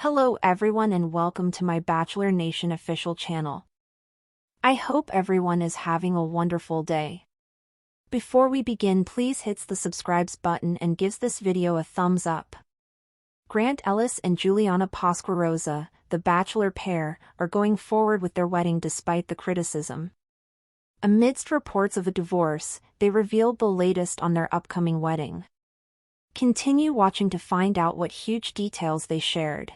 Hello everyone and welcome to my Bachelor Nation official channel. I hope everyone is having a wonderful day. Before we begin, please hit the subscribe button and gives this video a thumbs up. Grant Ellis and Juliana Pasquarosa, the Bachelor pair, are going forward with their wedding despite the criticism. Amidst reports of a divorce, they revealed the latest on their upcoming wedding. Continue watching to find out what huge details they shared.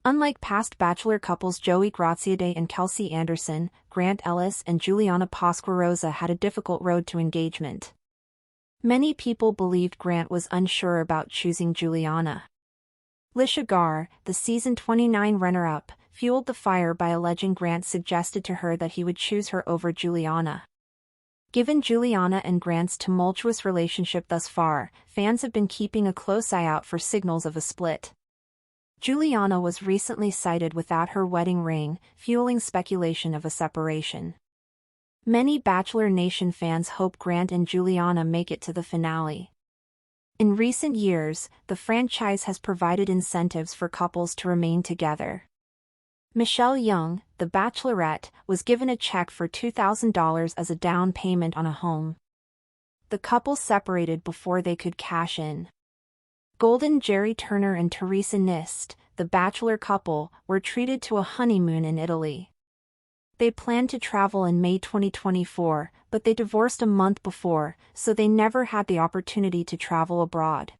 Unlike past Bachelor couples Joey Graziadei and Kelsey Anderson, Grant Ellis and Juliana Pasquarosa had a difficult road to engagement. Many people believed Grant was unsure about choosing Juliana. Lisha Gar, the season 29 runner-up, fueled the fire by alleging Grant suggested to her that he would choose her over Juliana. Given Juliana and Grant's tumultuous relationship thus far, fans have been keeping a close eye out for signals of a split. Juliana was recently sighted without her wedding ring, fueling speculation of a separation. Many Bachelor Nation fans hope Grant and Juliana make it to the finale. In recent years, the franchise has provided incentives for couples to remain together. Michelle Young, the Bachelorette, was given a check for $2,000 as a down payment on a home. The couple separated before they could cash in. Golden Jerry Turner and Teresa Nist, the Bachelor couple, were treated to a honeymoon in Italy. They planned to travel in May 2024, but they divorced a month before, so they never had the opportunity to travel abroad.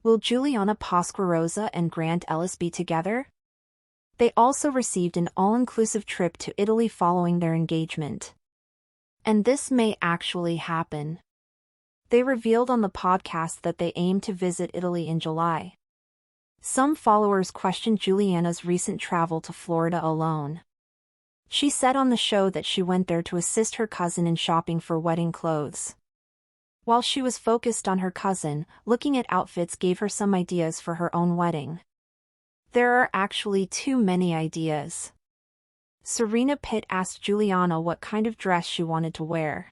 Will Juliana Pasquarosa and Grant Ellis be together? They also received an all-inclusive trip to Italy following their engagement. And this may actually happen. They revealed on the podcast that they aim to visit Italy in July. Some followers questioned Juliana's recent travel to Florida alone. She said on the show that she went there to assist her cousin in shopping for wedding clothes. While she was focused on her cousin, looking at outfits gave her some ideas for her own wedding. There are actually too many ideas. Serena Pitt asked Juliana what kind of dress she wanted to wear.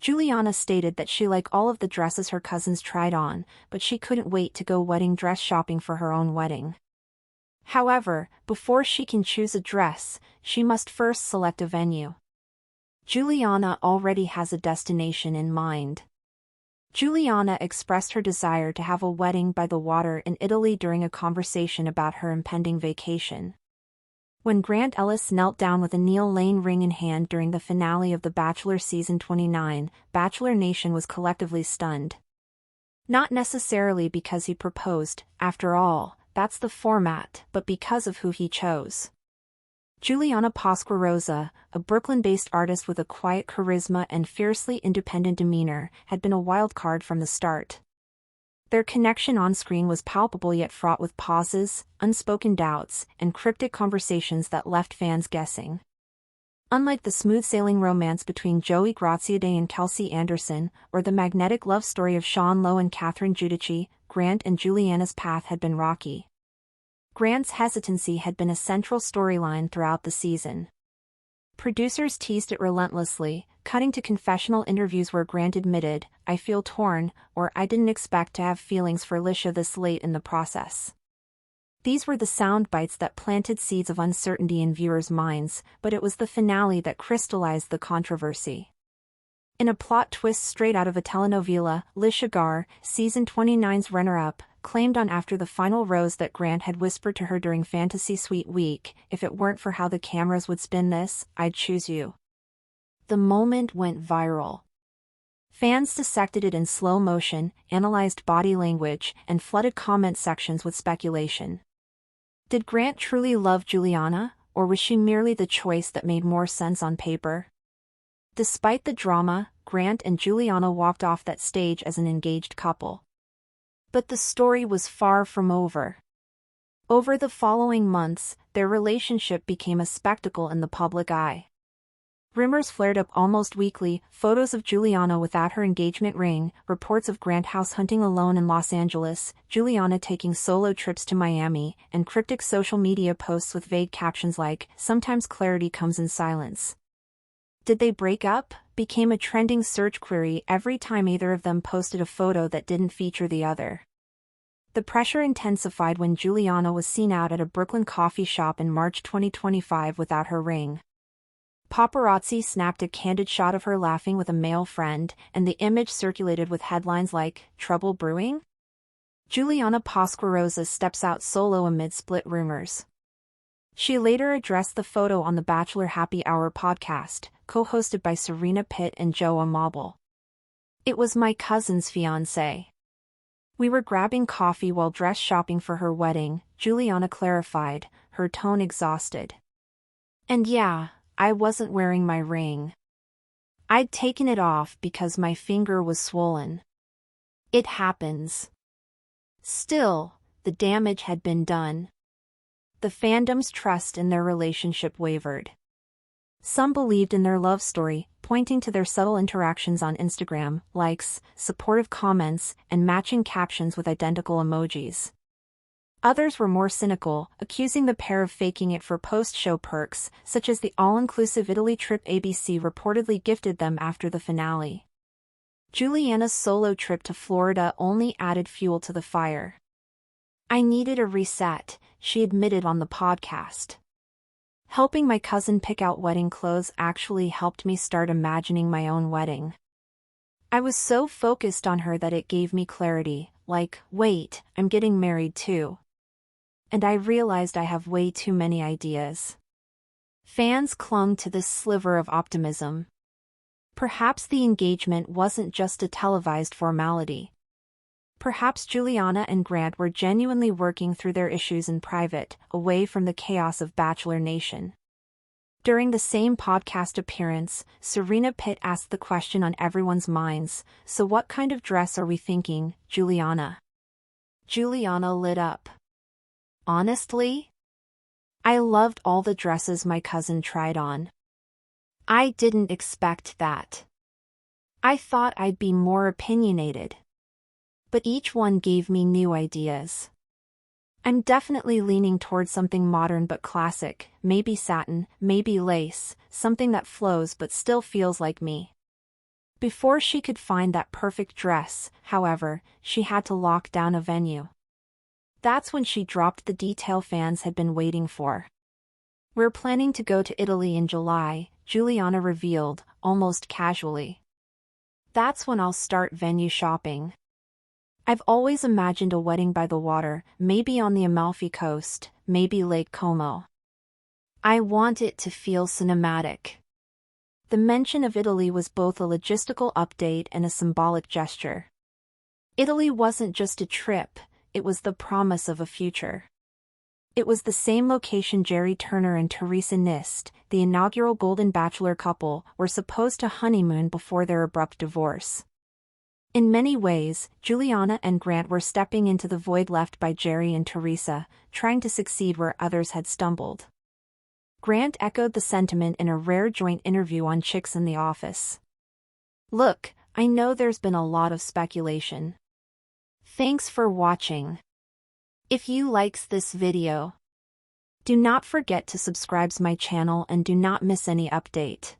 Juliana stated that she liked all of the dresses her cousins tried on, but she couldn't wait to go wedding dress shopping for her own wedding. However, before she can choose a dress, she must first select a venue. Juliana already has a destination in mind. Juliana expressed her desire to have a wedding by the water in Italy during a conversation about her impending vacation. When Grant Ellis knelt down with a Neil Lane ring in hand during the finale of The Bachelor Season 29, Bachelor Nation was collectively stunned. Not necessarily because he proposed, after all, that's the format, but because of who he chose. Juliana Pasquarosa, a Brooklyn-based artist with a quiet charisma and fiercely independent demeanor, had been a wild card from the start. Their connection on-screen was palpable yet fraught with pauses, unspoken doubts, and cryptic conversations that left fans guessing. Unlike the smooth-sailing romance between Joey Graziadei and Kelsey Anderson, or the magnetic love story of Sean Lowe and Catherine Giudice, Grant and Juliana's path had been rocky. Grant's hesitancy had been a central storyline throughout the season. Producers teased it relentlessly, cutting to confessional interviews where Grant admitted, "I feel torn," or "I didn't expect to have feelings for Lisha this late in the process." These were the sound bites that planted seeds of uncertainty in viewers' minds, but it was the finale that crystallized the controversy. In a plot twist straight out of a telenovela, Lisha Gar, season 29's runner-up, claimed on After the Final Rose that Grant had whispered to her during Fantasy Suite Week, "If it weren't for how the cameras would spin this, I'd choose you." The moment went viral. Fans dissected it in slow motion, analyzed body language, and flooded comment sections with speculation. Did Grant truly love Juliana, or was she merely the choice that made more sense on paper? Despite the drama, Grant and Juliana walked off that stage as an engaged couple. But the story was far from over. Over the following months, their relationship became a spectacle in the public eye. Rumors flared up almost weekly, photos of Juliana without her engagement ring, reports of Grant house hunting alone in Los Angeles, Juliana taking solo trips to Miami, and cryptic social media posts with vague captions like, "Sometimes clarity comes in silence." "Did they break up?" became a trending search query every time either of them posted a photo that didn't feature the other. The pressure intensified when Juliana was seen out at a Brooklyn coffee shop in March 2025 without her ring. Paparazzi snapped a candid shot of her laughing with a male friend, and the image circulated with headlines like, "Trouble Brewing?" Juliana Pasquarosa steps out solo amid split rumors. She later addressed the photo on the Bachelor Happy Hour podcast, co-hosted by Serena Pitt and Joe Amabile. "It was my cousin's fiancé. We were grabbing coffee while dress shopping for her wedding," Juliana clarified, her tone exhausted. "And yeah, I wasn't wearing my ring. I'd taken it off because my finger was swollen. It happens." Still, the damage had been done. The fandom's trust in their relationship wavered. Some believed in their love story, pointing to their subtle interactions on Instagram, likes, supportive comments, and matching captions with identical emojis. Others were more cynical, accusing the pair of faking it for post-show perks, such as the all-inclusive Italy trip ABC reportedly gifted them after the finale. Juliana's solo trip to Florida only added fuel to the fire. "I needed a reset," she admitted on the podcast. "Helping my cousin pick out wedding clothes actually helped me start imagining my own wedding. I was so focused on her that it gave me clarity, like, wait, I'm getting married too. And I realized I have way too many ideas." Fans clung to this sliver of optimism. Perhaps the engagement wasn't just a televised formality. Perhaps Juliana and Grant were genuinely working through their issues in private, away from the chaos of Bachelor Nation. During the same podcast appearance, Serena Pitt asked the question on everyone's minds, "So what kind of dress are we thinking, Juliana?" Juliana lit up. "Honestly, I loved all the dresses my cousin tried on. I didn't expect that. I thought I'd be more opinionated. But each one gave me new ideas. I'm definitely leaning towards something modern but classic, maybe satin, maybe lace, something that flows but still feels like me." Before she could find that perfect dress, however, she had to lock down a venue. That's when she dropped the detail fans had been waiting for. "We're planning to go to Italy in July," Juliana revealed, almost casually. "That's when I'll start venue shopping. I've always imagined a wedding by the water, maybe on the Amalfi Coast, maybe Lake Como. I want it to feel cinematic." The mention of Italy was both a logistical update and a symbolic gesture. Italy wasn't just a trip, it was the promise of a future. It was the same location Jerry Turner and Teresa Nist, the inaugural Golden Bachelor couple, were supposed to honeymoon before their abrupt divorce. In many ways, Juliana and Grant were stepping into the void left by Jerry and Teresa, trying to succeed where others had stumbled. Grant echoed the sentiment in a rare joint interview on Chicks in the Office. "Look, I know there's been a lot of speculation. Thanks for watching. If you likes this video, do not forget to subscribe my channel and do not miss any update.